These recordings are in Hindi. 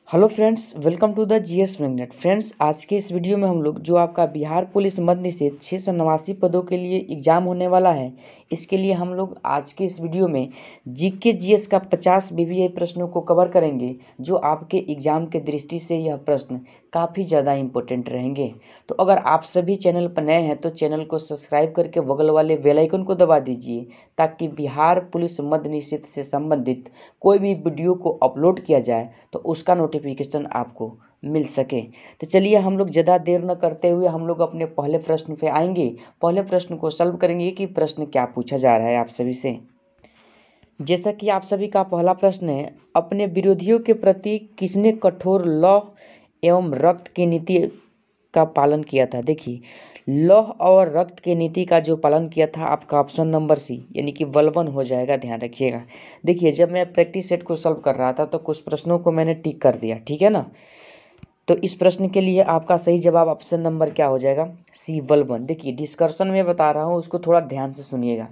Hello friends, welcome to the GS magnet. Friends, आज के इस वीडियो में हम लोग जो आपका बिहार पुलिस मद्य निषेध 689 पदों के लिए एग्जाम होने वाला है, इसके लिए हम लोग आज के इस वीडियो में जीके जीएस का 50 बीबीए प्रश्नों को कवर करेंगे। जो आपके एग्जाम के दृष्टि से यह प्रश्न काफ़ी ज़्यादा इम्पोर्टेंट रहेंगे। तो अगर आप सभी चैनल पर नए हैं तो चैनल को सब्सक्राइब करके बगल वाले बेल आइकन को दबा दीजिए, ताकि बिहार पुलिस मद्य निषेध से संबंधित कोई भी वीडियो को अपलोड किया जाए तो उसका नोटिफिकेशन आपको मिल सके। तो चलिए, हम लोग ज़्यादा देर न करते हुए हम लोग अपने पहले प्रश्न पे आएंगे। पहले प्रश्न को सॉल्व करेंगे कि प्रश्न क्या पूछा जा रहा है आप सभी से। जैसा कि आप सभी का पहला प्रश्न है, अपने विरोधियों के प्रति किसने कठोर लौह एवं रक्त की नीति का पालन किया था। देखिए, लौह और रक्त की नीति का जो पालन किया था आपका ऑप्शन नंबर सी यानी कि बलवन हो जाएगा, ध्यान रखिएगा। देखिए, जब मैं प्रैक्टिस सेट को सॉल्व कर रहा था तो कुछ प्रश्नों को मैंने टिक कर दिया, ठीक है ना। तो इस प्रश्न के लिए आपका सही जवाब ऑप्शन नंबर क्या हो जाएगा, सी बलवन। देखिए, डिस्कशन में बता रहा हूँ, उसको थोड़ा ध्यान से सुनिएगा।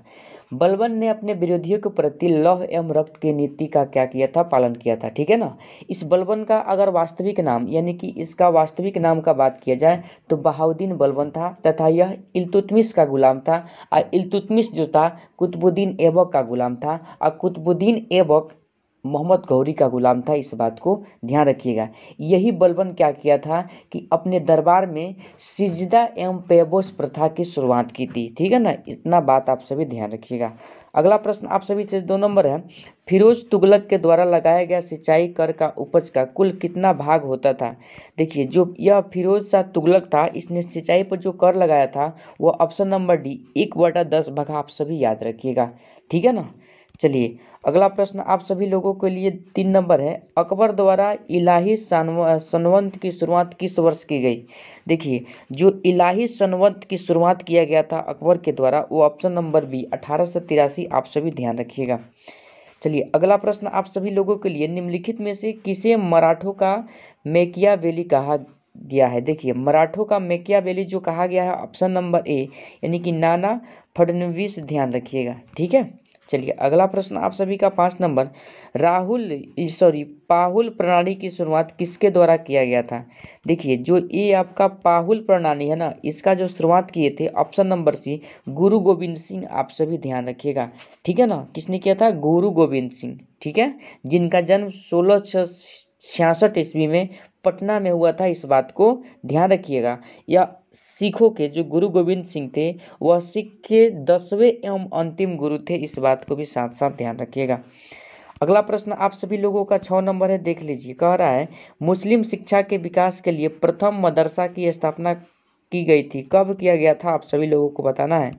बलवन ने अपने विरोधियों के प्रति लौह एवं रक्त की नीति का क्या किया था, पालन किया था, ठीक है ना। इस बलवन का अगर वास्तविक नाम यानी कि इसका वास्तविक नाम का बात किया जाए तो बहाउद्दीन बलवन था, तथा यह इल्तुतमिश का गुलाम था। और इल्तुतमिश जो था कुतुबुद्दीन ऐबक का गुलाम था, और कुतुबुद्दीन ऐबक मोहम्मद गौरी का गुलाम था। इस बात को ध्यान रखिएगा। यही बलबन क्या किया था कि अपने दरबार में सिजदा एवं पेबोस प्रथा की शुरुआत की थी, ठीक है ना। इतना बात आप सभी ध्यान रखिएगा। अगला प्रश्न आप सभी से 2 नंबर है, फिरोज तुगलक के द्वारा लगाया गया सिंचाई कर का उपज का कुल कितना भाग होता था। देखिए, जो यह फिरोज शाह तुगलक था, इसने सिंचाई पर जो कर लगाया था वो ऑप्शन नंबर डी 1/10 भाग आप सभी याद रखिएगा, ठीक है ना। चलिए, अगला प्रश्न आप सभी लोगों के लिए 3 नंबर है, अकबर द्वारा इलाही सनवंत की शुरुआत किस वर्ष की गई। देखिए, जो इलाही सनवंत की शुरुआत किया गया था अकबर के द्वारा वो ऑप्शन नंबर बी 1883 आप सभी ध्यान रखिएगा। चलिए, अगला प्रश्न आप सभी लोगों के लिए, निम्नलिखित में से किसे मराठों का मैकियावेली कहा गया है। देखिए, मराठों का मैकियावेली जो कहा गया है ऑप्शन नंबर ए यानी कि नाना फडणवीस, ध्यान रखिएगा, ठीक है। चलिए, अगला प्रश्न आप सभी का 5 नंबर, पाहुल प्रणाली की शुरुआत किसके द्वारा किया गया था। देखिए, जो ये आपका पाहुल प्रणाली है ना, इसका जो शुरुआत किए थे ऑप्शन नंबर सी गुरु गोविंद सिंह, आप सभी ध्यान रखिएगा, ठीक है ना। किसने किया था, गुरु गोविंद सिंह, ठीक है, जिनका जन्म 1666 ईस्वी में पटना में हुआ था। इस बात को ध्यान रखिएगा। या सिखों के जो गुरु गोविंद सिंह थे वह सिख के 10वें एवं अंतिम गुरु थे। इस बात को भी साथ साथ ध्यान रखिएगा। अगला प्रश्न आप सभी लोगों का 6 नंबर है, देख लीजिए। कह रहा है, मुस्लिम शिक्षा के विकास के लिए प्रथम मदरसा की स्थापना की गई थी, कब किया गया था, आप सभी लोगों को बताना है।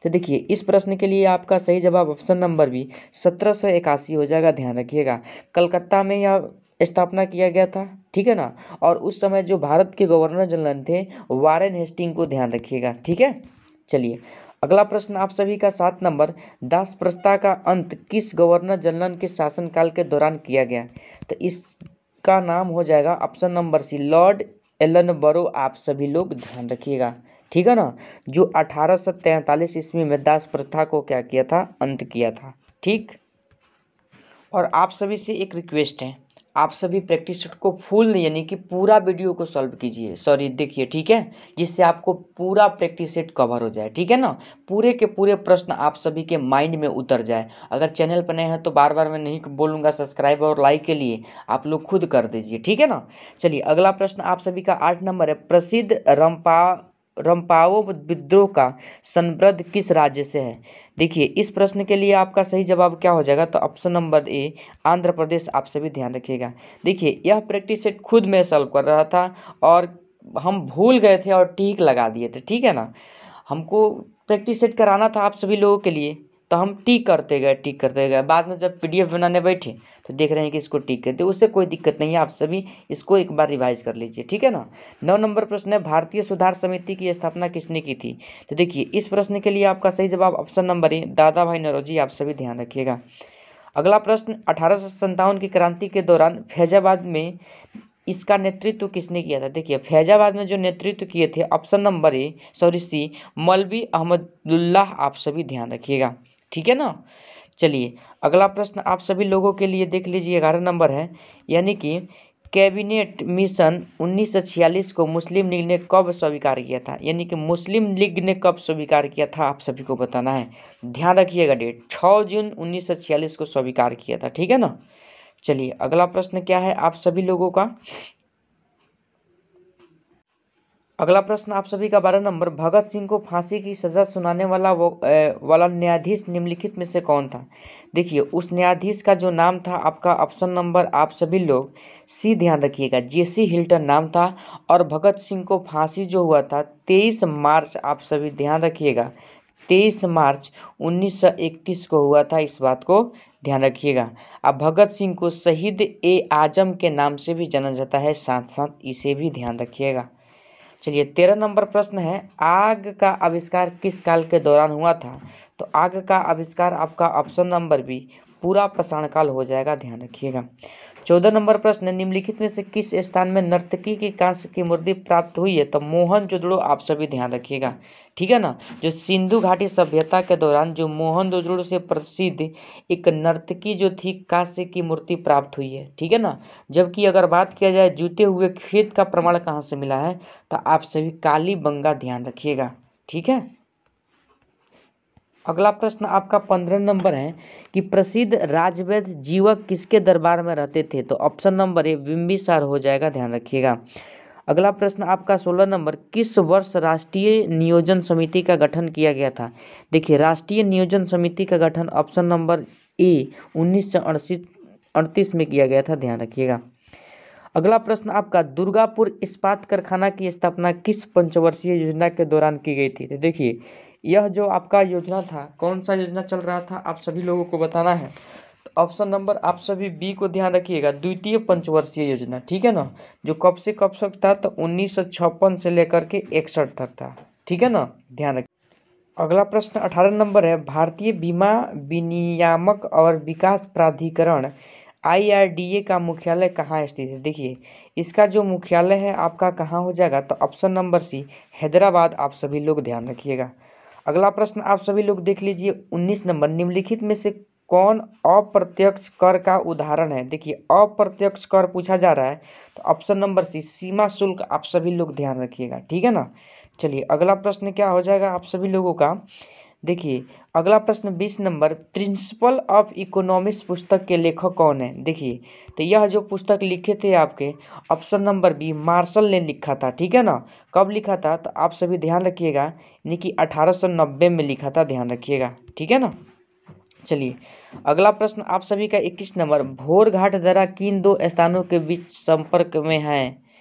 तो देखिए, इस प्रश्न के लिए आपका सही जवाब ऑप्शन नंबर बी 1781 हो जाएगा, ध्यान रखिएगा। कलकत्ता में यह स्थापना किया गया था, ठीक है ना। और उस समय जो भारत के गवर्नर जनरल थे वारेन हेस्टिंग को ध्यान रखिएगा, ठीक है। चलिए, अगला प्रश्न आप सभी का 7 नंबर, दास प्रथा का अंत किस गवर्नर जनरल के शासनकाल के दौरान किया गया। तो इसका नाम हो जाएगा option number C Lord Ellenborough, आप सभी लोग ध्यान रखिएगा, ठीक है ना। जो 1843 ईस्वी में दास प्रथा को क्या किया था, अंत किया था, ठीक। और आप सभी से एक रिक्वेस्ट है, आप सभी प्रैक्टिस सेट को फुल यानी कि पूरा वीडियो को सॉल्व कीजिए, सॉरी देखिए, ठीक है, जिससे आपको पूरा प्रैक्टिस सेट कवर हो जाए, ठीक है ना। पूरे के पूरे प्रश्न आप सभी के माइंड में उतर जाए। अगर चैनल पर नए हैं तो बार बार मैं नहीं बोलूँगा, सब्सक्राइब और लाइक के लिए आप लोग खुद कर दीजिए, ठीक है ना। चलिए, अगला प्रश्न आप सभी का 8 नंबर है, प्रसिद्ध रंपाओ विद्रोह का संबद्ध किस राज्य से है। देखिए, इस प्रश्न के लिए आपका सही जवाब क्या हो जाएगा, तो ऑप्शन नंबर ए आंध्र प्रदेश, आप सभी ध्यान रखिएगा। देखिए, यह प्रैक्टिस सेट खुद मैं सॉल्व कर रहा था और हम भूल गए थे और टिक लगा दिए थे, ठीक है ना। हमको प्रैक्टिस सेट कराना था आप सभी लोगों के लिए, तो हम टिक करते गए। बाद में जब पीडीएफ बनाने बैठे तो देख रहे हैं कि इसको टिक करते, उससे कोई दिक्कत नहीं है, आप सभी इसको एक बार रिवाइज कर लीजिए, ठीक है ना। 9 नंबर प्रश्न है, भारतीय सुधार समिति की स्थापना किसने की थी। तो देखिए, इस प्रश्न के लिए आपका सही जवाब ऑप्शन नंबर ए दादा भाई नौरोजी, आप सभी ध्यान रखिएगा। अगला प्रश्न, 1857 की क्रांति के दौरान फैजाबाद में इसका नेतृत्व किसने किया था। देखिए, फैजाबाद में जो नेतृत्व किए थे option number A sorry C Maulvi Ahmadullah, आप सभी ध्यान रखिएगा, ठीक है ना। चलिए, अगला प्रश्न आप सभी लोगों के लिए देख लीजिए, 11 नंबर है, यानी कि कैबिनेट मिशन 1946 को मुस्लिम लीग ने कब स्वीकार किया था, यानी कि मुस्लिम लीग ने कब स्वीकार किया था, आप सभी को बताना है। ध्यान रखिएगा, डेट 6 जून 1946 को स्वीकार किया था, ठीक है ना। चलिए अगला प्रश्न क्या है आप सभी लोगों का। अगला प्रश्न आप सभी का 12 नंबर, भगत सिंह को फांसी की सजा सुनाने वाला न्यायाधीश निम्नलिखित में से कौन था। देखिए उस न्यायाधीश का जो नाम था आपका ऑप्शन नंबर आप सभी लोग सी ध्यान रखिएगा, जेसी हिल्टन नाम था। और भगत सिंह को फांसी जो हुआ था 23 मार्च, आप सभी ध्यान रखिएगा 23 मार्च 1931 को हुआ था, इस बात को ध्यान रखिएगा। अब भगत सिंह को शहीद ए आजम के नाम से भी जाना जाता है, साथ साथ इसे भी ध्यान रखिएगा। चलिए 13 नंबर प्रश्न है, आग का आविष्कार किस काल के दौरान हुआ था। तो आग का आविष्कार आपका ऑप्शन नंबर बी पूरा पाषाण काल हो जाएगा, ध्यान रखिएगा। 14 नंबर प्रश्न, निम्नलिखित में से किस स्थान में नर्तकी की कांस्य की मूर्ति प्राप्त हुई है। तो मोहनजोदड़ो, आप सभी ध्यान रखिएगा, ठीक है ना। जो सिंधु घाटी सभ्यता के दौरान जो मोहनजोदड़ो से प्रसिद्ध एक नर्तकी जो थी कांस्य की मूर्ति प्राप्त हुई है, ठीक है ना। जबकि अगर बात किया जाए जूते हुए खेत का प्रमाण कहाँ से मिला है, तो आप सभी कालीबंगा ध्यान रखिएगा, ठीक है। अगला प्रश्न आपका 15 नंबर है कि प्रसिद्ध राजवैद्य जीवक किसके दरबार में रहते थे। तो ऑप्शन नंबर ए बिंबिसार हो जाएगा, ध्यान रखिएगा। अगला प्रश्न आपका 16 नंबर, किस वर्ष राष्ट्रीय नियोजन समिति का गठन किया गया था। देखिए राष्ट्रीय नियोजन समिति का गठन ऑप्शन नंबर ए 1938 में किया गया था, ध्यान रखिएगा। अगला प्रश्न आपका, दुर्गापुर इस्पात कारखाना की स्थापना किस पंचवर्षीय योजना के दौरान की गई थी। तो देखिए यह जो आपका योजना था, कौन सा योजना चल रहा था, आप सभी लोगों को बताना है। तो ऑप्शन नंबर आप सभी बी को ध्यान रखिएगा, द्वितीय पंचवर्षीय योजना, ठीक है ना। जो कब से कब तक था, तो 1956 से लेकर के 61 तक था, ठीक है ना, ध्यान रखिए। अगला प्रश्न 18 नंबर है, भारतीय बीमा विनियामक और विकास प्राधिकरण IRDA का मुख्यालय कहाँ स्थित है। देखिए इसका जो मुख्यालय है आपका कहाँ हो जाएगा, तो ऑप्शन नंबर सी हैदराबाद, आप सभी लोग ध्यान रखिएगा। अगला प्रश्न आप सभी लोग देख लीजिए 19 नंबर, निम्नलिखित में से कौन अप्रत्यक्ष कर का उदाहरण है। देखिए अप्रत्यक्ष कर पूछा जा रहा है, तो ऑप्शन नंबर सी सीमा शुल्क, आप सभी लोग ध्यान रखिएगा, ठीक है ना। चलिए अगला प्रश्न क्या हो जाएगा आप सभी लोगों का। देखिए अगला प्रश्न 20 नंबर, प्रिंसिपल ऑफ इकोनॉमिक्स पुस्तक के लेखक कौन है। देखिए तो यह जो पुस्तक लिखे थे आपके ऑप्शन नंबर बी मार्शल ने लिखा था, ठीक है ना। कब लिखा था, तो आप सभी ध्यान रखिएगा, यानी कि 1890 में लिखा था, ध्यान रखिएगा, ठीक है ना। चलिए अगला प्रश्न आप सभी का 21 नंबर, भोरघाट दर्रा किन दो स्थानों के बीच संपर्क में है।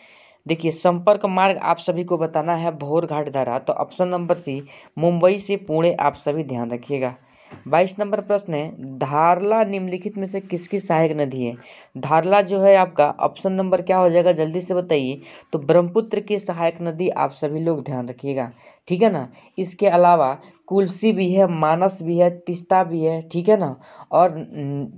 देखिए संपर्क मार्ग आप सभी को बताना है भोरघाट दर्रा, तो ऑप्शन नंबर सी मुंबई से पुणे, आप सभी ध्यान रखिएगा। 22 नंबर प्रश्न है, धारला निम्नलिखित में से किसकी सहायक नदी है। धारला जो है आपका ऑप्शन नंबर क्या हो जाएगा, जल्दी से बताइए। तो ब्रह्मपुत्र की सहायक नदी, आप सभी लोग ध्यान रखिएगा, ठीक है ना। इसके अलावा कुल्सी भी है, मानस भी है, तीस्ता भी है, ठीक है ना। और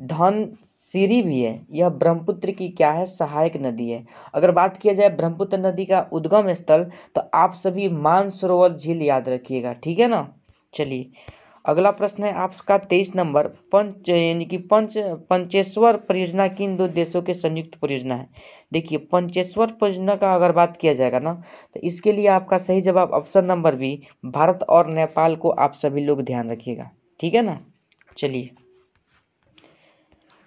धनसिरी भी है। यह ब्रह्मपुत्र की क्या है, सहायक नदी है। अगर बात किया जाए ब्रह्मपुत्र नदी का उद्गम स्थल, तो आप सभी मानसरोवर झील याद रखिएगा, ठीक है ना। चलिए अगला प्रश्न है आपका 23 नंबर, पंचेश्वर परियोजना किन दो देशों के संयुक्त परियोजना है। देखिए पंचेश्वर परियोजना का अगर बात किया जाएगा ना, तो इसके लिए आपका सही जवाब ऑप्शन नंबर बी भारत और नेपाल को, आप सभी लोग ध्यान रखिएगा, ठीक है ना। चलिए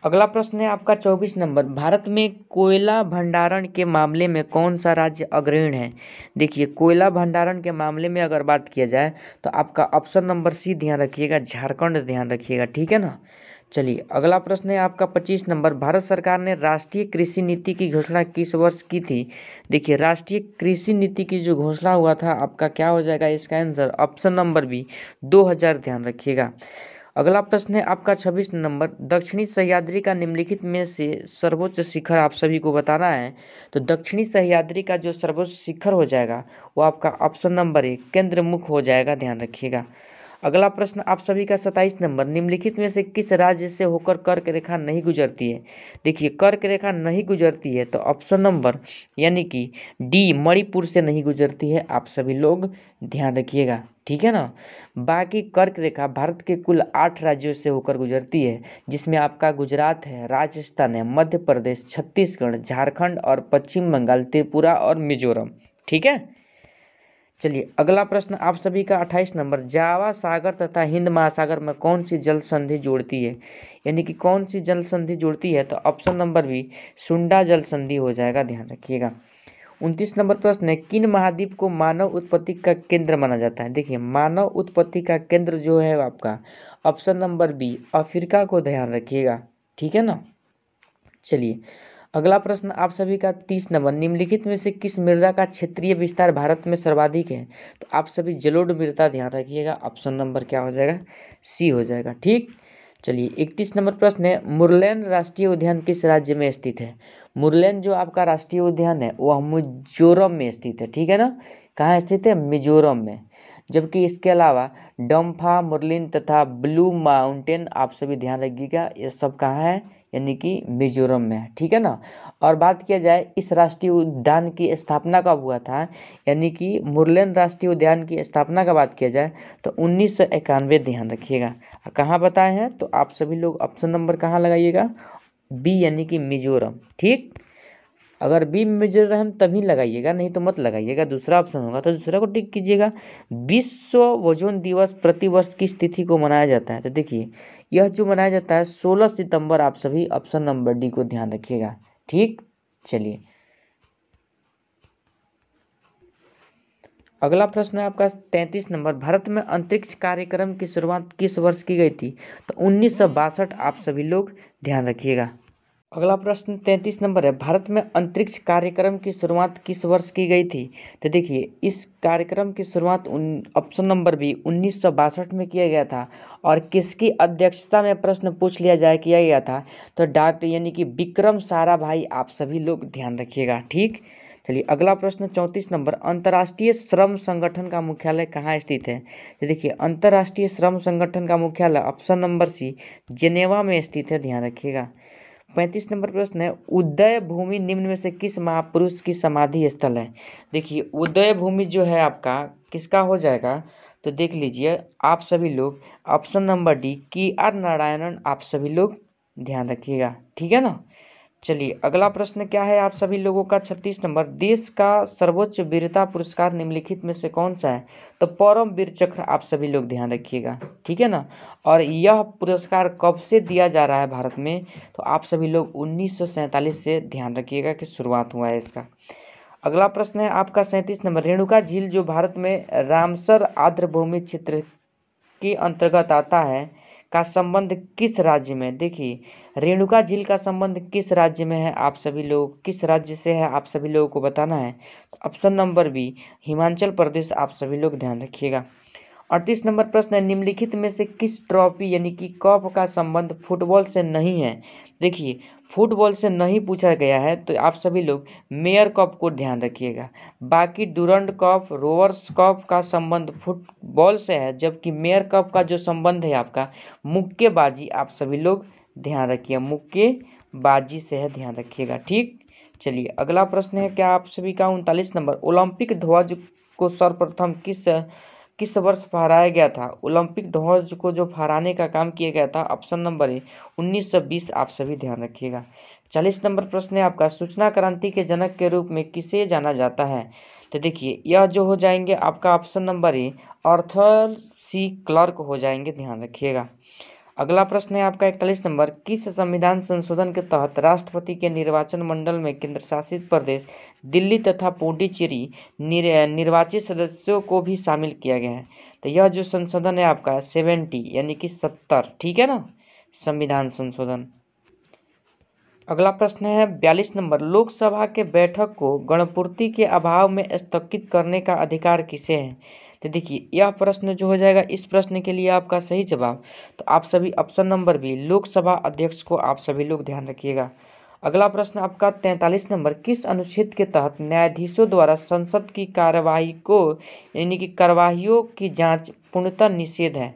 अगला प्रश्न है आपका 24 नंबर, भारत में कोयला भंडारण के मामले में कौन सा राज्य अग्रणी है। देखिए कोयला भंडारण के मामले में अगर बात किया जाए, तो आपका ऑप्शन नंबर सी ध्यान रखिएगा, झारखंड ध्यान रखिएगा, ठीक है ना। चलिए अगला प्रश्न है आपका 25 नंबर, भारत सरकार ने राष्ट्रीय कृषि नीति की घोषणा किस वर्ष की थी। देखिए राष्ट्रीय कृषि नीति की जो घोषणा हुआ था आपका क्या हो जाएगा, इसका आंसर ऑप्शन नंबर बी 2000, ध्यान रखिएगा। अगला प्रश्न है आपका 26 नंबर, दक्षिणी सह्याद्री का निम्नलिखित में से सर्वोच्च शिखर आप सभी को बताना है। तो दक्षिणी सह्याद्री का जो सर्वोच्च शिखर हो जाएगा वो आपका ऑप्शन नंबर ए केंद्रमुख हो जाएगा, ध्यान रखिएगा। अगला प्रश्न आप सभी का 27 नंबर, निम्नलिखित में से किस राज्य से होकर कर्क रेखा नहीं गुजरती है। देखिए कर्क रेखा नहीं गुजरती है तो ऑप्शन नंबर यानी कि डी मणिपुर से नहीं गुजरती है, आप सभी लोग ध्यान रखिएगा, ठीक है ना। बाकी कर्क रेखा भारत के कुल 8 राज्यों से होकर गुजरती है, जिसमें आपका गुजरात है, राजस्थान है, मध्य प्रदेश, छत्तीसगढ़, झारखंड और पश्चिम बंगाल, त्रिपुरा और मिजोरम, ठीक है। चलिए अगला प्रश्न आप सभी का 28 नंबर, जावा सागर तथा हिंद महासागर में कौन सी जल संधि जोड़ती है, यानी कि कौन सी जल संधि जोड़ती है, तो ऑप्शन नंबर बी सुंडा जल संधि हो जाएगा, ध्यान रखिएगा। 29 नंबर प्रश्न है, किन महाद्वीप को मानव उत्पत्ति का केंद्र माना जाता है। देखिए मानव उत्पत्ति का केंद्र जो है आपका ऑप्शन नंबर बी अफ्रीका को ध्यान रखिएगा, ठीक है ना। चलिए अगला प्रश्न आप सभी का 30 नंबर, निम्नलिखित में से किस मृदा का क्षेत्रीय विस्तार भारत में सर्वाधिक है, तो आप सभी जलोढ़ मृदा ध्यान रखिएगा, ऑप्शन नंबर क्या हो जाएगा, सी हो जाएगा, ठीक। चलिए 31 नंबर प्रश्न है, मुरलेन राष्ट्रीय उद्यान किस राज्य में स्थित है। मुरलेन जो आपका राष्ट्रीय उद्यान है वह मिजोरम में स्थित है, ठीक है ना। कहाँ स्थित है, मिजोरम में। जबकि इसके अलावा डम्फा, मुरलिन तथा ब्लू माउंटेन आप सभी ध्यान रखिएगा, ये सब कहाँ है, यानी कि मिजोरम में है, ठीक है ना। और बात किया जाए इस राष्ट्रीय उद्यान की स्थापना कब हुआ था, यानी कि मुरलेन राष्ट्रीय उद्यान की स्थापना का बात किया जाए तो 1991, ध्यान रखिएगा। कहाँ बताए हैं, तो आप सभी लोग ऑप्शन नंबर कहाँ लगाइएगा, बी यानी कि मिजोरम, ठीक। अगर बी मिजोरम तभी लगाइएगा, नहीं तो मत लगाइएगा, दूसरा ऑप्शन होगा तो दूसरा को टिक कीजिएगा। विश्व ओजोन दिवस प्रतिवर्ष किस तिथि को मनाया जाता है, तो देखिए यह जो मनाया जाता है 16 सितंबर, आप सभी ऑप्शन नंबर डी को ध्यान रखिएगा, ठीक। चलिए अगला प्रश्न है आपका 33 नंबर, भारत में अंतरिक्ष कार्यक्रम की शुरुआत किस वर्ष की गई थी, तो 1962, आप सभी लोग ध्यान रखिएगा। अगला प्रश्न 33 नंबर है, भारत में अंतरिक्ष कार्यक्रम की शुरुआत किस वर्ष की गई थी, तो देखिए इस कार्यक्रम की शुरुआत ऑप्शन नंबर बी 1962 में किया गया था। और किसकी अध्यक्षता में प्रश्न पूछ लिया जाए किया गया था, तो डॉक्टर यानी कि विक्रम साराभाई, आप सभी लोग ध्यान रखिएगा, ठीक। चलिए अगला प्रश्न 34 नंबर, अंतर्राष्ट्रीय श्रम संगठन का मुख्यालय कहाँ स्थित है, तो देखिए अंतर्राष्ट्रीय श्रम संगठन का मुख्यालय ऑप्शन नंबर सी जेनेवा में स्थित है, ध्यान रखिएगा। 35 नंबर प्रश्न है, उदय भूमि निम्न में से किस महापुरुष की समाधि स्थल है। देखिए उदय भूमि जो है आपका किसका हो जाएगा, तो देख लीजिए आप सभी लोग option number D KR Narayanan, आप सभी लोग ध्यान रखिएगा, ठीक है ना। चलिए अगला प्रश्न क्या है आप सभी लोगों का 36 नंबर, देश का सर्वोच्च वीरता पुरस्कार निम्नलिखित में से कौन सा है, तो परम वीर चक्र, आप सभी लोग ध्यान रखिएगा, ठीक है ना। और यह पुरस्कार कब से दिया जा रहा है भारत में, तो आप सभी लोग 1947 से ध्यान रखिएगा कि शुरुआत हुआ है इसका। अगला प्रश्न है आपका 37 नंबर, रेणुका झील जो भारत में रामसर आर्द्रभूमि क्षेत्र के अंतर्गत आता है का संबंध किस राज्य में। देखिए रेणुका झील का संबंध किस राज्य में है, आप सभी लोग किस राज्य से है, आप सभी लोगों को बताना है, तो option number B Himachal Pradesh, आप सभी लोग ध्यान रखिएगा। 38 नंबर प्रश्न है, निम्नलिखित में से किस ट्रॉफी यानी कि कप का संबंध फुटबॉल से नहीं है। देखिए फुटबॉल से नहीं पूछा गया है तो आप सभी लोग मेयर कप को ध्यान रखिएगा। बाकी डूरंड कप, रोवर्स कप का संबंध फुटबॉल से है, जबकि मेयर कप का जो संबंध है आपका मुक्केबाजी, आप सभी लोग ध्यान रखिए, मुक्केबाजी से है, ध्यान रखिएगा, ठीक। चलिए अगला प्रश्न है क्या आप सभी का 39 नंबर, ओलंपिक ध्वज को सर्वप्रथम किस वर्ष फहराया गया था। ओलंपिक ध्वज को जो फहराने का काम किया गया था ऑप्शन नंबर ए 1920, आप सभी ध्यान रखिएगा। 40 नंबर प्रश्न है आपका, सूचना क्रांति के जनक के रूप में किसे जाना जाता है, तो देखिए यह जो हो जाएंगे आपका option number A Arthur C Clarke हो जाएंगे, ध्यान रखिएगा। अगला प्रश्न है आपका 41 नंबर, किस संविधान संशोधन के तहत राष्ट्रपति के निर्वाचन मंडल में केंद्र शासित प्रदेश दिल्ली तथा पुडुचेरी निर्वाचित सदस्यों को भी शामिल किया गया है, तो यह जो संशोधन है आपका 70 यानी कि 70, ठीक है ना, संविधान संशोधन। अगला प्रश्न है 42 नंबर, लोकसभा के बैठक को गणपूर्ति के अभाव में स्थगित करने का अधिकार किसे है, तो देखिए यह प्रश्न जो हो जाएगा, इस प्रश्न के लिए आपका सही जवाब तो आप सभी ऑप्शन नंबर बी लोकसभा अध्यक्ष को आप सभी लोग ध्यान रखिएगा। अगला प्रश्न आपका 43 नंबर, किस अनुच्छेद के तहत न्यायाधीशों द्वारा संसद की कार्यवाही को यानी कि कार्यवाहियों की जांच पूर्णतः निषेध है।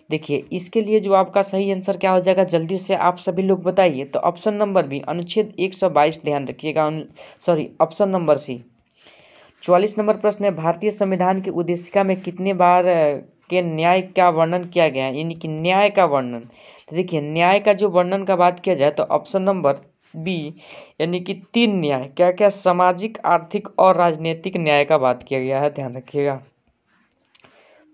देखिए इसके लिए जो आपका सही आंसर क्या हो जाएगा, जल्दी से आप सभी लोग बताइए। तो ऑप्शन नंबर बी अनुच्छेद 122 ध्यान रखिएगा, ऑप्शन नंबर सी। 44 नंबर प्रश्न है, भारतीय संविधान की उद्देशिका में कितने बार के न्याय का वर्णन किया गया है, यानी कि न्याय का वर्णन। तो देखिए न्याय का जो वर्णन का बात किया जाए तो ऑप्शन नंबर बी यानी कि 3 न्याय, क्या क्या, सामाजिक, आर्थिक और राजनीतिक न्याय का बात किया गया है, ध्यान रखिएगा।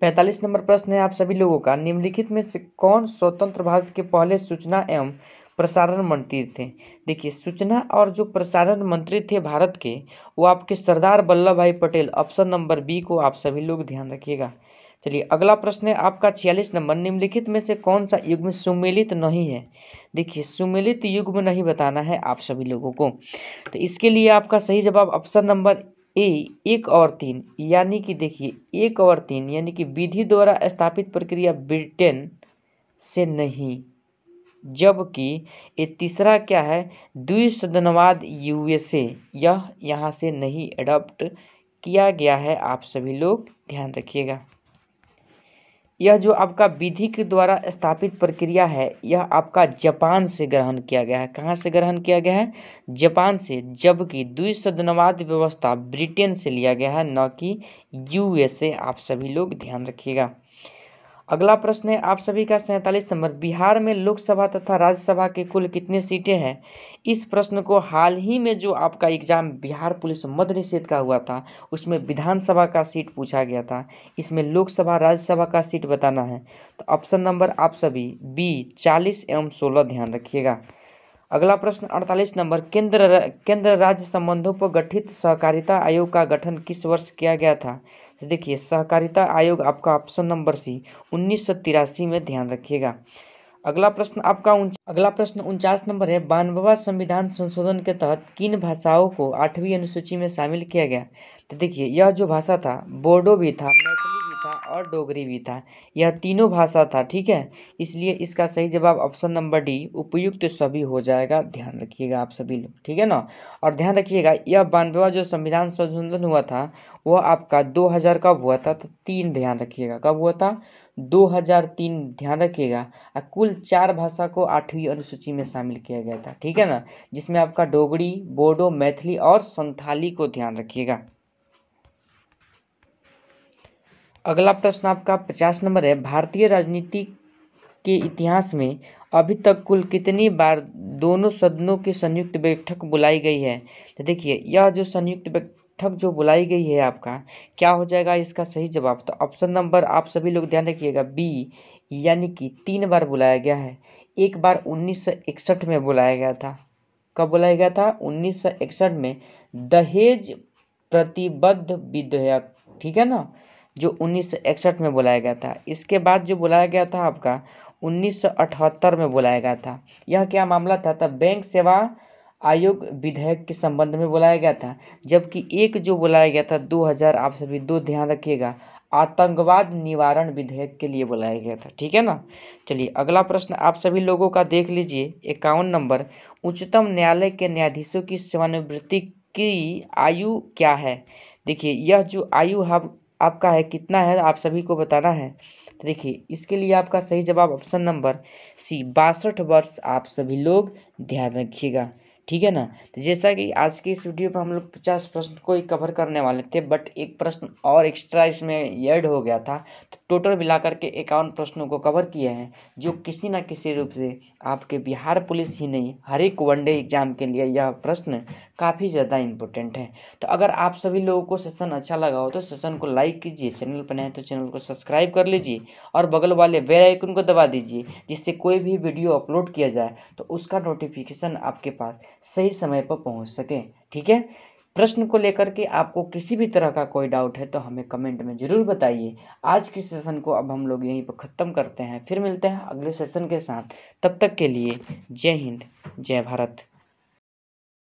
45 नंबर प्रश्न है आप सभी लोगों का, निम्नलिखित में से कौन स्वतंत्र भारत के पहले सूचना एवं प्रसारण मंत्री थे। देखिए सूचना और जो प्रसारण मंत्री थे भारत के, वो आपके सरदार वल्लभ भाई पटेल, ऑप्शन नंबर बी को आप सभी लोग ध्यान रखिएगा। चलिए अगला प्रश्न है आपका 46 नंबर, निम्नलिखित में से कौन सा युग्म सुमेलित नहीं है। देखिए सुमेलित युग्म नहीं बताना है आप सभी लोगों को। तो इसके लिए आपका सही जवाब ऑप्शन नंबर ए 1 और 3, यानी कि देखिए 1 और 3 यानी कि विधि द्वारा स्थापित प्रक्रिया ब्रिटेन से नहीं, जबकि ये तीसरा क्या है, द्विसदनवाद यूएसए, यह यहाँ से नहीं अडॉप्ट किया गया है, आप सभी लोग ध्यान रखिएगा। यह जो आपका विधि के द्वारा स्थापित प्रक्रिया है, यह आपका जापान से ग्रहण किया गया है। कहाँ से ग्रहण किया गया है, जापान से, जबकि द्विसदनवाद व्यवस्था ब्रिटेन से लिया गया है, न कि यूएसए, आप सभी लोग ध्यान रखिएगा। अगला प्रश्न है आप सभी का 47 नंबर, बिहार में लोकसभा तथा राज्यसभा के कुल कितने सीटें हैं। इस प्रश्न को हाल ही में जो आपका एग्जाम बिहार पुलिस मद्य निषेध का हुआ था, उसमें विधानसभा का सीट पूछा गया था, इसमें लोकसभा राज्यसभा का सीट बताना है। तो ऑप्शन नंबर आप सभी बी 40 एवं 16 ध्यान रखिएगा। अगला प्रश्न 48 नंबर, केंद्र राज्य संबंधों पर गठित सहकारिता आयोग का गठन किस वर्ष किया गया था। तो देखिए सहकारिता आयोग आपका ऑप्शन नंबर सी 1983 में, ध्यान रखिएगा। अगला प्रश्न 49 नंबर है, 92वां संविधान संशोधन के तहत किन भाषाओं को 8वीं अनुसूची में शामिल किया गया। तो देखिए यह जो भाषा था, बोडो भी था, मैथिली भी था और डोगरी भी था, यह तीनों भाषा था, ठीक है। इसलिए इसका सही जवाब ऑप्शन नंबर डी उपयुक्त सभी हो जाएगा, ध्यान रखिएगा आप सभी लोग, ठीक है ना। और ध्यान रखिएगा यह 92वां जो संविधान संशोधन हुआ था, वह आपका 2000 कब हुआ था, तो 3 ध्यान रखिएगा, कब हुआ था, 2003 ध्यान रखिएगा। कुल 4 भाषा को 8वीं अनुसूची में शामिल किया गया था, ठीक है ना, जिसमें आपका डोगरी, बोडो, मैथिली और संथाली को ध्यान रखिएगा। अगला प्रश्न आपका 50 नंबर है, भारतीय राजनीति के इतिहास में अभी तक कुल कितनी बार दोनों सदनों की संयुक्त बैठक बुलाई गई है। तो देखिए यह जो संयुक्त बैठक जो बुलाई गई है आपका, क्या हो जाएगा इसका सही जवाब। तो ऑप्शन नंबर आप सभी लोग ध्यान रखिएगा बी, यानी कि 3 बार बुलाया गया है। एक बार 1961 में बुलाया गया था। कब बुलाया गया था, 1961 में, दहेज प्रतिबद्ध विधेयक, ठीक है ना, जो 1961 में बुलाया गया था। इसके बाद जो बुलाया गया था आपका 1978 में बुलाया गया था। यह क्या मामला था, तब बैंक सेवा आयोग विधेयक के संबंध में बुलाया गया था। जबकि एक जो बुलाया गया था 2000, आप सभी 2 ध्यान रखिएगा, आतंकवाद निवारण विधेयक के लिए बुलाया गया था, ठीक है ना। चलिए अगला प्रश्न आप सभी लोगों का देख लीजिए, 51 नंबर, उच्चतम न्यायालय के न्यायाधीशों की सेवानिवृत्ति की आयु क्या है। देखिए यह जो आयु आपका है कितना है, आप सभी को बताना है। तो देखिए इसके लिए आपका सही जवाब ऑप्शन नंबर सी 62 वर्ष, आप सभी लोग ध्यान रखिएगा, ठीक है ना। तो जैसा कि आज की इस वीडियो में हम लोग 50 प्रश्न को ही कवर करने वाले थे, बट एक प्रश्न और एक्स्ट्रा इसमें ऐड हो गया था, तो टोटल मिलाकर के 51 प्रश्नों को कवर किए हैं, जो किसी न किसी रूप से आपके बिहार पुलिस ही नहीं, हर एक वनडे एग्जाम के लिए यह प्रश्न काफ़ी ज़्यादा इम्पोर्टेंट है। तो अगर आप सभी लोगों को सेशन अच्छा लगा हो तो सेशन को लाइक कीजिए, चैनल पर नए हैं तो चैनल को सब्सक्राइब कर लीजिए और बगल वाले बेल आइकन को दबा दीजिए, जिससे कोई भी वीडियो अपलोड किया जाए तो उसका नोटिफिकेशन आपके पास सही समय पर पहुंच सके, ठीक है। प्रश्न को लेकर के आपको किसी भी तरह का कोई डाउट है तो हमें कमेंट में ज़रूर बताइए। आज की सेशन को अब हम लोग यहीं पर ख़त्म करते हैं, फिर मिलते हैं अगले सेशन के साथ। तब तक के लिए जय हिंद, जय भारत।